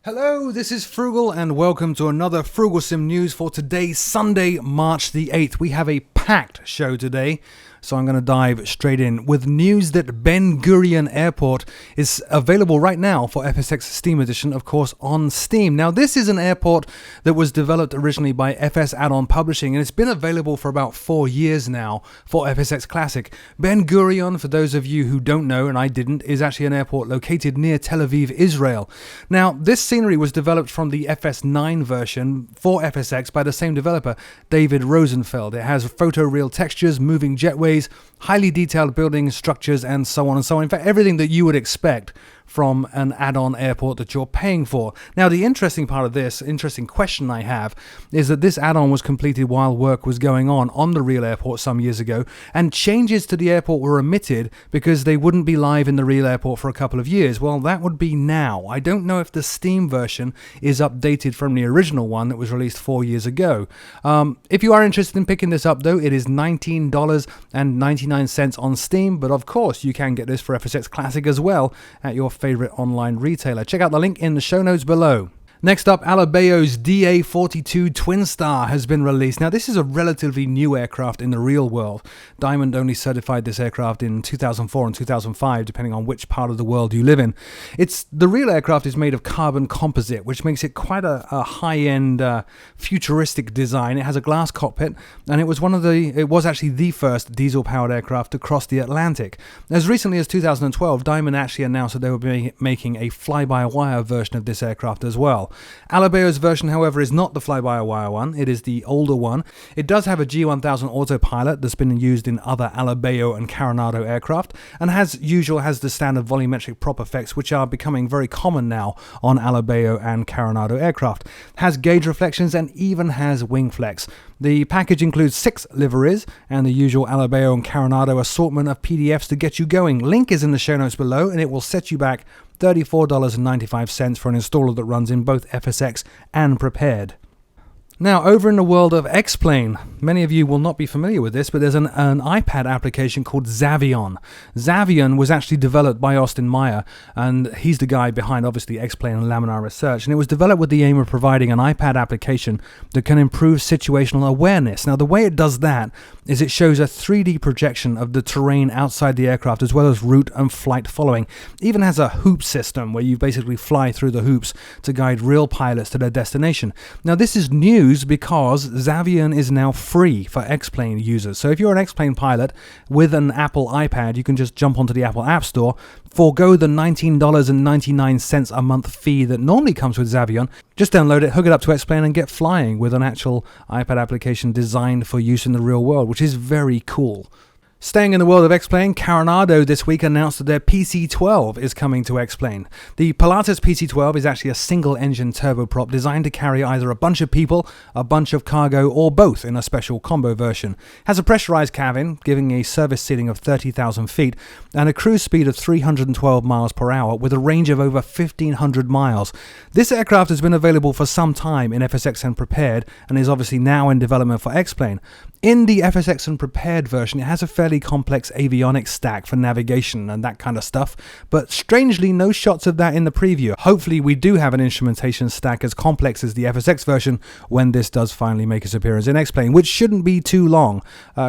Hello, this is Frugal and welcome to another Frooglesim news for today, Sunday, March the 8th. We have a packed show today, so I'm going to dive straight in with news that Ben Gurion Airport is available right now for FSX Steam Edition, of course, on Steam. Now, this is an airport that was developed originally by FS Add-on Publishing, and it's been available for about 4 years now for FSX Classic. Ben Gurion, for those of you who don't know, and I didn't, is actually an airport located near Tel Aviv, Israel. Now, this scenery was developed from the FS9 version for FSX by the same developer, David Rosenfeld. It has photoreal textures, moving jetways, highly detailed building structures, and so on and so on. In fact, everything that you would expect from an add-on airport that you're paying for. Now, the interesting part of this, interesting question I have, is that this add-on was completed while work was going on the real airport some years ago, and changes to the airport were omitted because they wouldn't be live in the real airport for a couple of years. Well, that would be now. I don't know if the Steam version is updated from the original one that was released 4 years ago. If you are interested in picking this up, though, it is $19.99 on Steam, but of course you can get this for FSX Classic as well at your favorite online retailer. Check out the link in the show notes below. Next up, Alabeo's DA-42 Twin Star has been released. Now, this is a relatively new aircraft in the real world. Diamond only certified this aircraft in 2004 and 2005, depending on which part of the world you live in. The real aircraft is made of carbon composite, which makes it quite a high-end, futuristic design. It has a glass cockpit, and it was actually the first diesel-powered aircraft to cross the Atlantic. As recently as 2012, Diamond actually announced that they would be making a fly-by-wire version of this aircraft as well. Alabeo's version, however, is not the fly-by-wire one. It is the older one. It does have a G1000 autopilot that's been used in other Alabeo and Coronado aircraft, and has the standard volumetric prop effects, which are becoming very common now on Alabeo and Coronado aircraft. Has gauge reflections and even has wing flex. The package includes 6 liveries and the usual Alabeo and Coronado assortment of PDFs to get you going. Link is in the show notes below, and it will set you back $34.95 for an installer that runs in both FSX and Prepared. Now, over in the world of X-Plane, many of you will not be familiar with this, but there's an iPad application called Xavion. Xavion was actually developed by Austin Meyer, and he's the guy behind, obviously, X-Plane and Laminar Research, and it was developed with the aim of providing an iPad application that can improve situational awareness. Now, the way it does that is it shows a 3D projection of the terrain outside the aircraft, as well as route and flight following. It even has a hoop system where you basically fly through the hoops to guide real pilots to their destination. Now, this is new because Xavion is now free for X-Plane users. So if you're an X-Plane pilot with an Apple iPad, you can just jump onto the Apple App Store, forego the $19.99 a month fee that normally comes with Xavion. Just download it, hook it up to X-Plane, and get flying with an actual iPad application designed for use in the real world, which is very cool. Staying in the world of X-Plane, Coronado this week announced that their PC-12 is coming to X-Plane. The Pilatus PC-12 is actually a single-engine turboprop designed to carry either a bunch of people, a bunch of cargo, or both in a special combo version. Has a pressurized cabin, giving a service ceiling of 30,000 feet, and a cruise speed of 312 miles per hour with a range of over 1,500 miles. This aircraft has been available for some time in FSX and Prepared, and is obviously now in development for X-Plane. In the FSX and Prepared version, it has a fairly complex avionics stack for navigation and that kind of stuff, but strangely no shots of that in the preview. Hopefully we do have an instrumentation stack as complex as the FSX version when this does finally make its appearance in X-Plane, which shouldn't be too long.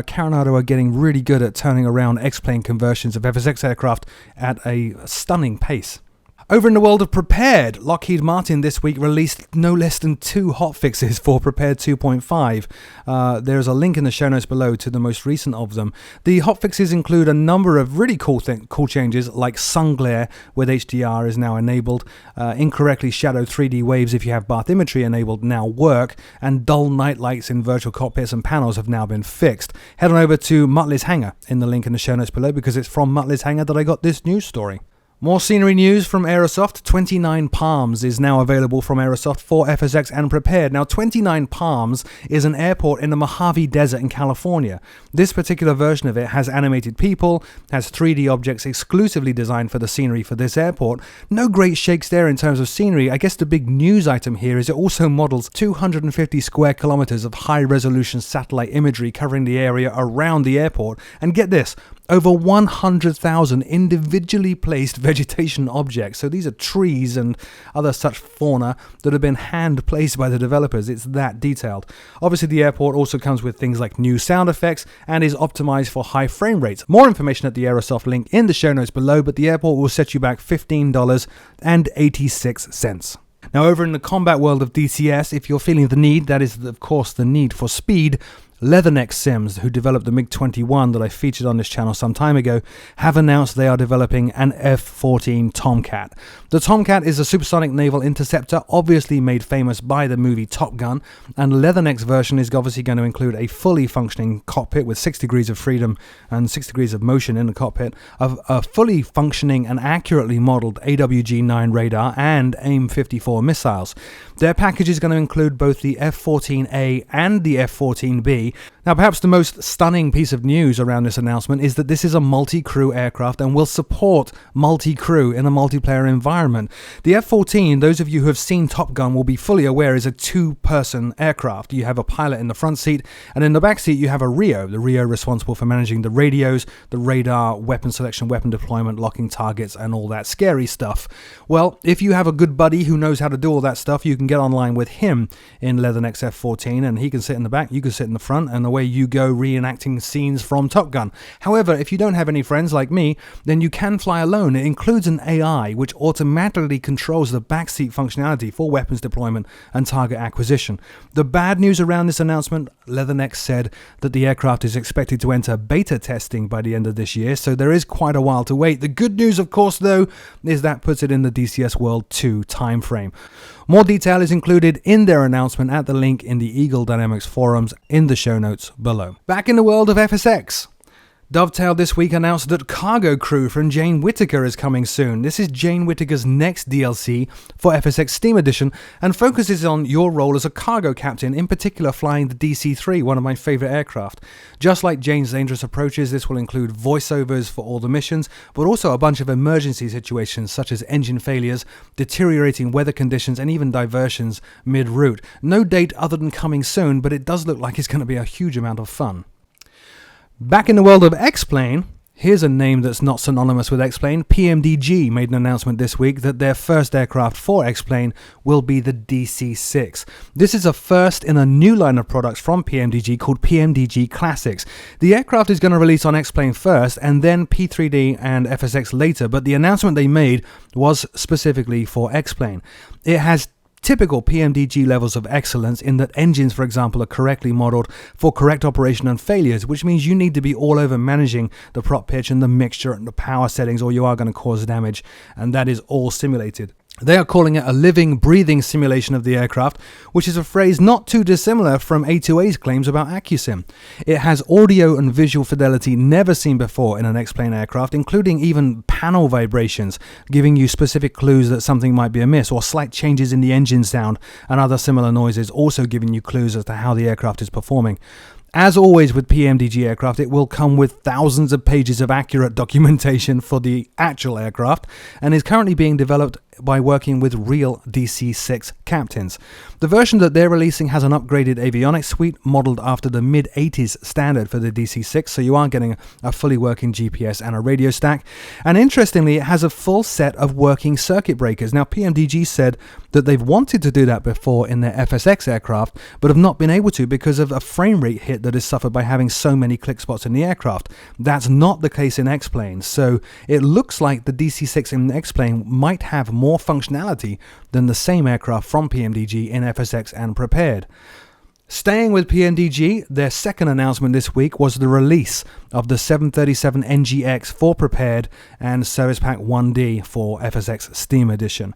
Coronado are getting really good at turning around X-Plane conversions of FSX aircraft at a stunning pace. Over in the world of Prepared, Lockheed Martin this week released no less than 2 hotfixes for Prepared 2.5. There's a link in the show notes below to the most recent of them. The hotfixes include a number of really cool changes, like sun glare with HDR is now enabled, incorrectly shadowed 3D waves if you have bathymetry enabled now work, and dull night lights in virtual cockpits and panels have now been fixed. Head on over to Muttley's Hangar in the link in the show notes below, because it's from Muttley's Hangar that I got this news story. More scenery news from Aerosoft. 29 Palms is now available from Aerosoft for FSX and Prepared. Now, 29 Palms is an airport in the Mojave Desert in California. This particular version of it has animated people, has 3D objects exclusively designed for the scenery for this airport. No great shakes there in terms of scenery. I guess the big news item here is it also models 250 square kilometers of high-resolution satellite imagery covering the area around the airport. And get this, over 100,000 individually placed vegetation objects. So these are trees and other such fauna that have been hand placed by the developers. It's that detailed. Obviously, the airport also comes with things like new sound effects and is optimized for high frame rates. More information at the Aerosoft link in the show notes below, but the airport will set you back $15.86. Now, over in the combat world of DCS, if you're feeling the need, that is, of course, the need for speed, Leatherneck Sims, who developed the MiG-21 that I featured on this channel some time ago, have announced they are developing an F-14 Tomcat. The Tomcat is a supersonic naval interceptor, obviously made famous by the movie Top Gun, and Leatherneck's version is obviously going to include a fully functioning cockpit with 6 degrees of freedom and 6 degrees of motion in the cockpit, of a fully functioning and accurately modeled AWG-9 radar and AIM-54 missiles. Their package is going to include both the F-14A and the F-14B. Now, perhaps the most stunning piece of news around this announcement is that this is a multi-crew aircraft and will support multi-crew in a multiplayer environment. The F-14, those of you who have seen Top Gun will be fully aware, is a two-person aircraft. You have a pilot in the front seat, and in the back seat you have a RIO, the RIO responsible for managing the radios, the radar, weapon selection, weapon deployment, locking targets, and all that scary stuff. Well, if you have a good buddy who knows how to do all that stuff, you can get online with him in Leatherneck's F-14, and he can sit in the back, you can sit in the front, and away you go reenacting scenes from Top Gun. However, if you don't have any friends like me, then you can fly alone. It includes an AI which automatically controls the backseat functionality for weapons deployment and target acquisition. The bad news around this announcement, Leatherneck said that the aircraft is expected to enter beta testing by the end of this year, so there is quite a while to wait. The good news, of course, though, is that puts it in the DCS World 2 timeframe. More detail is included in their announcement at the link in the Eagle Dynamics forums in the show notes below. Back in the world of FSX. Dovetail this week announced that Cargo Crew from Jane Whittaker is coming soon. This is Jane Whittaker's next DLC for FSX Steam Edition and focuses on your role as a cargo captain, in particular flying the DC-3, one of my favorite aircraft. Just like Jane's Dangerous Approaches, this will include voiceovers for all the missions, but also a bunch of emergency situations such as engine failures, deteriorating weather conditions, and even diversions mid-route. No date other than coming soon, but it does look like it's going to be a huge amount of fun. Back in the world of X-Plane, here's a name that's not synonymous with X-Plane. PMDG made an announcement this week that their first aircraft for X-Plane will be the DC-6. This is a first in a new line of products from PMDG called PMDG Classics. The aircraft is going to release on X-Plane first and then P3D and FSX later, but the announcement they made was specifically for X-Plane. It has typical PMDG levels of excellence in that engines, for example, are correctly modeled for correct operation and failures, which means you need to be all over managing the prop pitch and the mixture and the power settings, or you are going to cause damage, and that is all simulated. They are calling it a living, breathing simulation of the aircraft, which is a phrase not too dissimilar from A2A's claims about Accusim. It has audio and visual fidelity never seen before in an X-Plane aircraft, including even panel vibrations, giving you specific clues that something might be amiss, or slight changes in the engine sound and other similar noises also giving you clues as to how the aircraft is performing. As always with PMDG aircraft, it will come with thousands of pages of accurate documentation for the actual aircraft and is currently being developed by working with real DC-6 captains. The version that they're releasing has an upgraded avionics suite modeled after the mid-80s standard for the DC-6, so you are getting a fully working GPS and a radio stack. And interestingly, it has a full set of working circuit breakers. Now, PMDG said that they've wanted to do that before in their FSX aircraft, but have not been able to because of a frame rate hit that is suffered by having so many click spots in the aircraft. That's not the case in X-Plane, so it looks like the DC-6 in X-Plane might have more functionality than the same aircraft from PMDG in FSX and Prepared. Staying with PMDG, their second announcement this week was the release of the 737 NGX for Prepared and Service Pack 1D for FSX Steam Edition.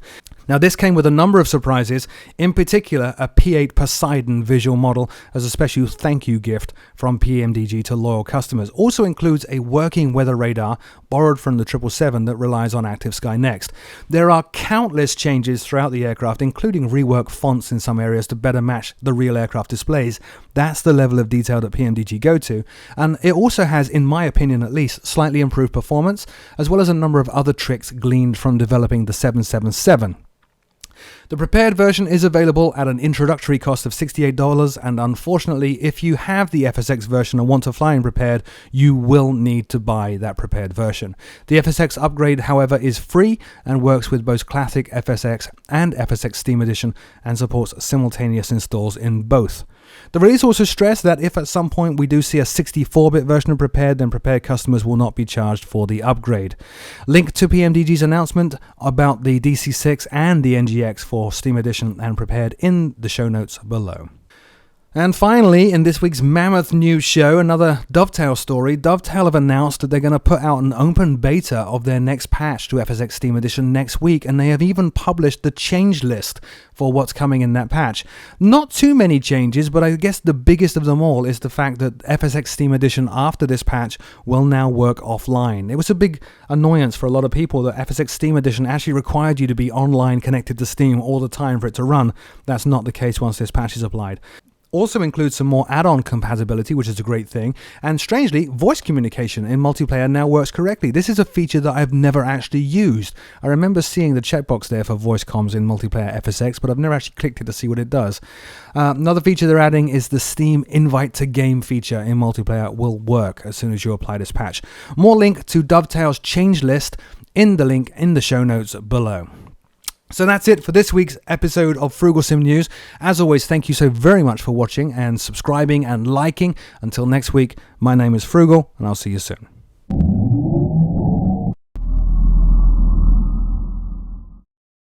Now, this came with a number of surprises, in particular a P8 Poseidon visual model as a special thank you gift from PMDG to loyal customers. Also includes a working weather radar borrowed from the 777 that relies on Active Sky Next. There are countless changes throughout the aircraft, including reworked fonts in some areas to better match the real aircraft displays. That's the level of detail that PMDG go to. And it also has, in my opinion at least, slightly improved performance, as well as a number of other tricks gleaned from developing the 777. The prepared version is available at an introductory cost of $68, and unfortunately, if you have the FSX version and want to fly in prepared, you will need to buy that prepared version. The FSX upgrade, however, is free and works with both Classic FSX and FSX Steam Edition and supports simultaneous installs in both. The release also stressed that if at some point we do see a 64-bit version of prepared, then prepared customers will not be charged for the upgrade. Link to PMDG's announcement about the DC6 and the NGX for Steam Edition and prepared in the show notes below. And finally, in this week's Mammoth News show, another Dovetail story. Dovetail have announced that they're going to put out an open beta of their next patch to FSX Steam Edition next week, and they have even published the change list for what's coming in that patch. Not too many changes, but I guess the biggest of them all is the fact that FSX Steam Edition after this patch will now work offline. It was a big annoyance for a lot of people that FSX Steam Edition actually required you to be online connected to Steam all the time for it to run. That's not the case once this patch is applied. Also includes some more add-on compatibility, which is a great thing, and strangely, voice communication in multiplayer now works correctly. This is a feature that I've never actually used. I remember seeing the checkbox there for voice comms in multiplayer FSX, but I've never actually clicked it to see what it does. Another feature they're adding is the Steam Invite to Game feature in multiplayer will work as soon as you apply this patch. More link to Dovetail's change list in the link in the show notes below. So that's it for this week's episode of Frooglesim News. As always, thank you so very much for watching and subscribing and liking. Until next week, my name is Frugal, and I'll see you soon.